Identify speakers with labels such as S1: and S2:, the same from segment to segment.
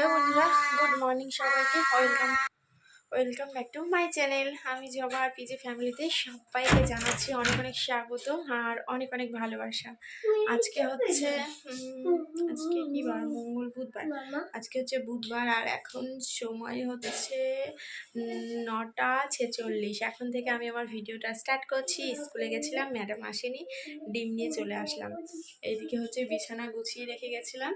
S1: Hello বন্ধুরা, good morning সবাইকে। Welcome back to my channel. আমি জবা আর পিজে ফ্যামিলিতে সবাইকে জানাচ্ছি অনেক অনেক স্বাগত আর অনেক অনেক ভালোবাসা। আজকে হচ্ছে আজকে কি বার? বুধবার। আজকে হচ্ছে বুধবার আর এখন সময় হচ্ছে 9:46। এখন থেকে আমি আমার ভিডিওটা স্টার্ট করছি। স্কুলে গেছিলাম, ম্যাডাম আসেনি, ডিম নিয়ে চলে আসলাম। এইদিকে হচ্ছে বিছানা গুছিয়ে রেখে গেছিলাম।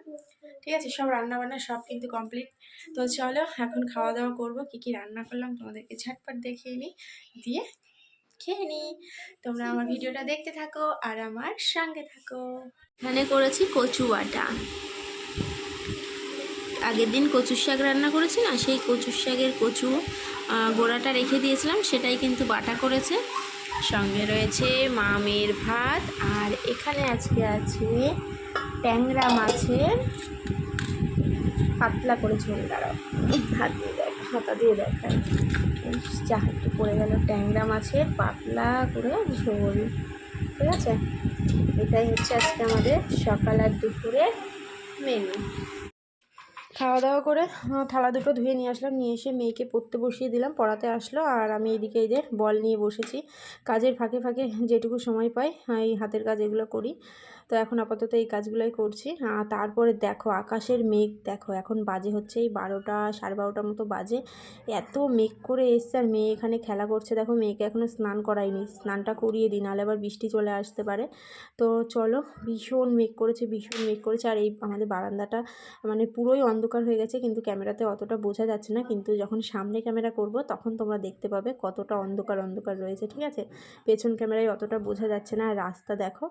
S1: ঠিক আছে, সব রান্না বান্না সব কিন্তু কমপ্লিট। তো চলো এখন খাওয়া দাওয়া করবো। কি কি রান্না করলাম তোমাদেরকে ঝটপট দেখিয়ে নিই, দিয়ে খেয়ে নিই। তোমরা আমার ভিডিওটা দেখতে থাকো আর আমার সঙ্গে থাকো। এখানে করেছি কচু বাটা। আগের দিন কচুর শাক রান্না করেছি না, সেই কচুর শাকের কচু গোড়াটা রেখে দিয়েছিলাম, সেটাই কিন্তু বাটা করেছে। সঙ্গে রয়েছে মামের ভাত, আর এখানে আজকে আছে ট্যাংরা মাছের পাতলা করে ঝোল। দাঁড়াও হাতা দিয়ে দেখায়, যা একটু পড়ে গেল। ট্যাংরা মাছের পাতলা করে ঝোল। ঠিক আছে, এটাই হচ্ছে আজকে আমাদের সকাল আর দুপুরের মেনু। খাওয়া দাওয়া করে থালা দুটো ধুয়ে নিয়ে আসলাম, নিয়ে এসে মেয়েকে পড়তে বসিয়ে দিলাম, পড়াতে আসলো। আর আমি এইদিকে এই যে বল নিয়ে বসেছি। কাজের ফাঁকে ফাঁকে যেটুকু সময় পাই এই হাতের কাজ এগুলো করি। তো এখন আপাতত এই কাজগুলোই করছি। তারপরে দেখো আকাশের মেঘ, দেখো এখন বাজে হচ্ছে এই 12টা 12:30 মতো বাজে। এত মেঘ করে এসছে আর মেয়ে এখানে খেলা করছে। দেখো মেয়েকে এখনও স্নান করাইনি, স্নানটা করিয়ে দিই, নাহলে আবার বৃষ্টি চলে আসতে পারে। তো চলো, ভীষণ মেঘ করেছে। আর এই আমাদের বারান্দাটা মানে পুরোই অন্ধকার হয়ে গেছে, কিন্তু ক্যামেরাতে অতটা বোঝা যাচ্ছে না, কিন্তু যখন সামনে ক্যামেরা করব তখন তোমরা দেখতে পাবে কতটা অন্ধকার রয়েছে। ঠিক আছে, পেছন ক্যামেরায় অতটা বোঝা যাচ্ছে না। আর রাস্তা দেখো,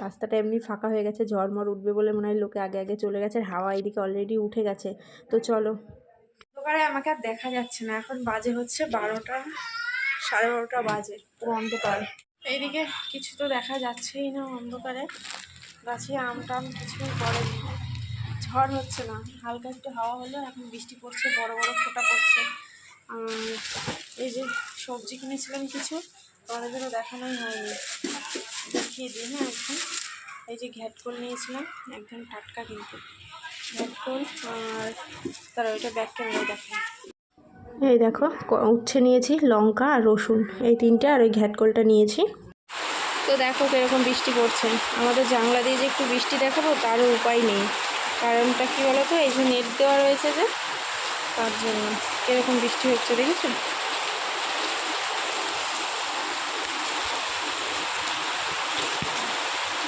S1: রাস্তাটা এমনি ফাঁকা হয়ে গেছে, ঝড়মড় উঠবে বলে মনে হয় লোকে আগে আগে চলে গেছে। আর হাওয়া এদিকে অলরেডি উঠে গেছে। তো চলো, অন্ধকারে আমাকে আর দেখা যাচ্ছে না। এখন বাজে হচ্ছে 12টা 12:30 বাজে, পুরো অন্ধকার। এইদিকে কিছু তো দেখা যাচ্ছেই না অন্ধকারে। গাছে আম টাম কিছুই পড়েনি, ঝড় হচ্ছে না, হালকা একটু হাওয়া হলো। এখন বৃষ্টি পড়ছে, বড় বড় ফোঁটা পড়ছে। এই যে সবজি কিনেছিলাম কিছু, তোমাদের জন্য দেখানোই হয়নি, দেখিয়ে দিই। হ্যাঁ, এখন এই যে ঘ্যাটকোল নিয়েছিলাম, একদম টাটকা কিন্তু ঘ্যাটকোল। আর তারা ওইটা ব্যাক ক্যামেরায় দেখায়। এই দেখো উচ্ছে নিয়েছি, লঙ্কা আর রসুন, এই তিনটে, আর ওই ঘ্যাটকোলটা নিয়েছি। তো দেখো কীরকম বৃষ্টি পড়ছে। আমাদের জানলা দিয়ে যে একটু বৃষ্টি দেখাবো তারও উপায় নেই, কারণটা কী বলো তো, এই যে নেট দেওয়া রয়েছে যে, তার জন্য কীরকম বৃষ্টি হচ্ছে দেখেছো।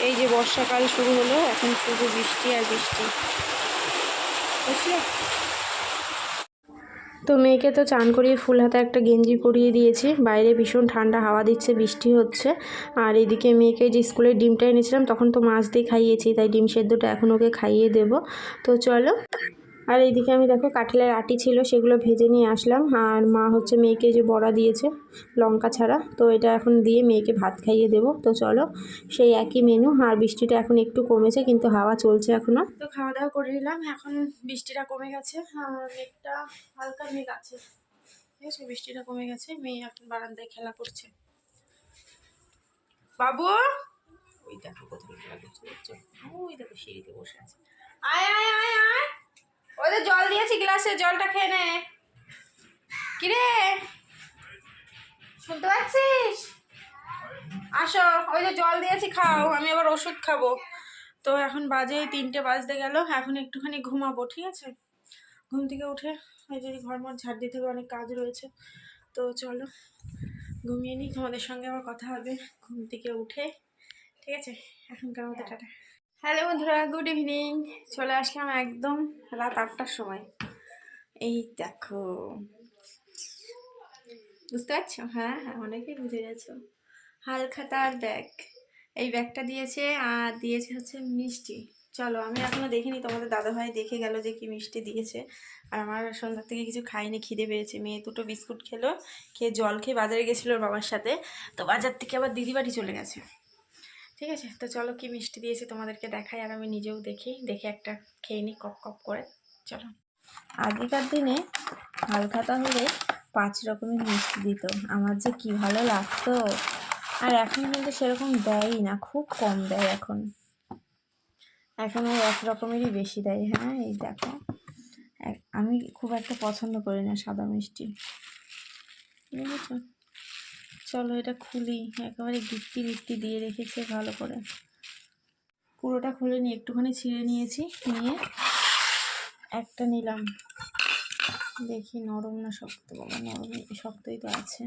S1: এই যে বর্ষাকাল শুরু হলো, এখন শুধু বৃষ্টি আর বৃষ্টি, বুঝলে। তো মেয়েকে তো চান করিয়ে ফুল হাতে একটা গেঞ্জি পরিয়ে দিয়েছি। বাইরে ভীষণ ঠান্ডা হাওয়া দিচ্ছে, বৃষ্টি হচ্ছে। আর এদিকে মেয়েকে যে স্কুলের ডিমটা এনেছিলাম তখন তো মাছ দিয়ে খাইয়েছি, তাই ডিম সেদ্ধটা এখন ওকে খাইয়ে দেবো। তো চলো। আর এইদিকে আমি দেখো কাঁঠালের আটি ছিল, সেগুলো ভেজে নিয়ে আসলাম। আর মা হচ্ছে মেয়েকে যে বড়া দিয়েছে লঙ্কা ছাড়া, তো এটা এখন দিয়ে মেয়েকে ভাত খাইয়ে দেবো। তো চলো, সেই একই মেনু। আর বৃষ্টিটা এখন একটু কমেছে, কিন্তু হাওয়া চলছে এখনও। তো খাওয়া দাওয়া করে নিলাম, এখন বৃষ্টিটা কমে গেছে। মেঘটা হালকা মেঘ আছে, ঠিক আছে, বৃষ্টিটা কমে গেছে। মেয়ে এখন বারান্দায় খেলা করছে। বাবু, ওই দেখো কোথায় খেলা করছে, ওই দেখো সিঁড়িতে বসে আছে। আয় আয় আয় আয়, ওই যে জল দিয়েছি গ্লাসে, জলটা খেয়ে নে। কিরে, শুনতে পাচ্ছিস? আসো, ওই যে জল দিয়েছি, খাও, আমি আবার ওষুধ খাবো। তো এখন বাজে 3টে বাজতে গেল, এখন একটুখানি ঘুমাবো। ঠিক আছে, ঘুম থেকে উঠে এই যে ঘরমর ঝাড় দিতে হবে, অনেক কাজ রয়েছে। তো চলো ঘুমিয়ে নিই, তোমাদের সঙ্গে আমার কথা হবে ঘুম থেকে উঠে। ঠিক আছে, এখনকার মতো টাটা। হ্যালো বন্ধুরা, গুড ইভিনিং। চলে আসলাম একদম রাত 8টার সময়। এই দেখো, বুঝতে পারছো? হ্যাঁ হ্যাঁ, অনেকেই বুঝে গেছো। হালখাতার ব্যাগ, এই ব্যাগটা দিয়েছে, আর দিয়েছে হচ্ছে মিষ্টি। চলো, আমি এখনো দেখিনি, তোমাদের দাদাভাই দেখে গেল যে কি মিষ্টি দিয়েছে। আর আমার সন্ধ্যার থেকে কিছু খাইনি, খিদে পেয়েছে। মেয়ে 2টো বিস্কুট খেলো, খেয়ে জল খেয়ে বাজারে গেছিলো ওর বাবার সাথে। তো বাজার থেকে আবার দিদি বাড়ি চলে গেছে। ঠিক আছে, তো চলো কি মিষ্টি দিয়েছে তোমাদেরকে দেখাই, আর আমি নিজেও দেখে একটা খেয়ে নিই কপ কপ করে। চলো। আগেকার দিনে হালখাতা হলে 5 রকমের মিষ্টি দিত, আমার যে কি ভালো লাগতো। আর এখন কিন্তু সেরকম দেয়ই না, খুব কম দেয় এখন ওই 1 রকমেরই বেশি দেয়। হ্যাঁ, এই দেখো খুব একটা পছন্দ করি না সাদা মিষ্টি, বুঝেছো। চলো এটা খুলি, একেবারে গিট্টি বিট্টি দিয়ে রেখেছে ভালো করে। পুরোটা খুলে নিয়ে একটুখানি ছিঁড়ে নিয়েছি, নিয়ে একটা নিলাম, দেখি নরম না শক্ত। বাবা নরম, শক্তই তো আছে।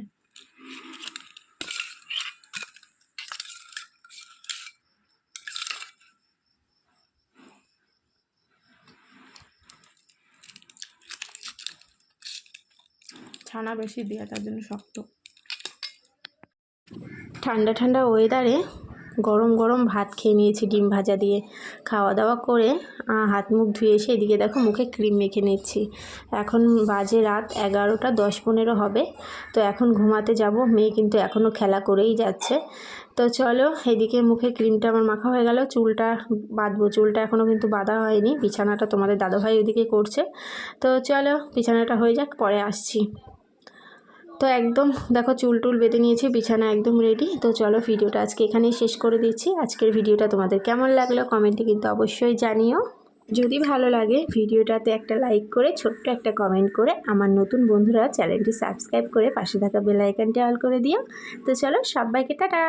S1: ছানা বেশি দেওয়া, তার জন্য শক্ত। ঠান্ডা ঠান্ডা ওয়েদারে গরম গরম ভাত খেয়ে নিয়েছি ডিম ভাজা দিয়ে। খাওয়া দাওয়া করে হাত মুখ ধুয়ে এসে এদিকে দেখো মুখে ক্রিম মেখে নিচ্ছি। এখন বাজে রাত 11টা 10-15 হবে। তো এখন ঘুমাতে যাব। মেয়ে কিন্তু এখনও খেলা করেই যাচ্ছে। তো চলো, এদিকে মুখে ক্রিমটা আমার মাখা হয়ে গেল। চুলটা বাঁধবো, চুলটা এখনও কিন্তু বাঁধা হয়নি। বিছানাটা তোমাদের দাদাভাই ওদিকে করছে। তো চলো বিছানাটা হয়ে যাক, পরে আসছি। তো একদম দেখো চুল টুল বেঁধে নিয়েছি, বিছানা একদম রেডি। তো চলো ভিডিওটা আজকে এখানেই শেষ করে দিচ্ছি। আজকের ভিডিওটা তোমাদের কেমন লাগলো কমেন্টে কিন্তু অবশ্যই জানিও। যদি ভালো লাগে ভিডিওটাতে একটা লাইক করে, ছোট্ট একটা কমেন্ট করে, আমার নতুন বন্ধুরা চ্যানেলটি সাবস্ক্রাইব করে পাশে থাকা বেল আইকনটি অল করে দিও। তো চলো সবাইকে টাটা।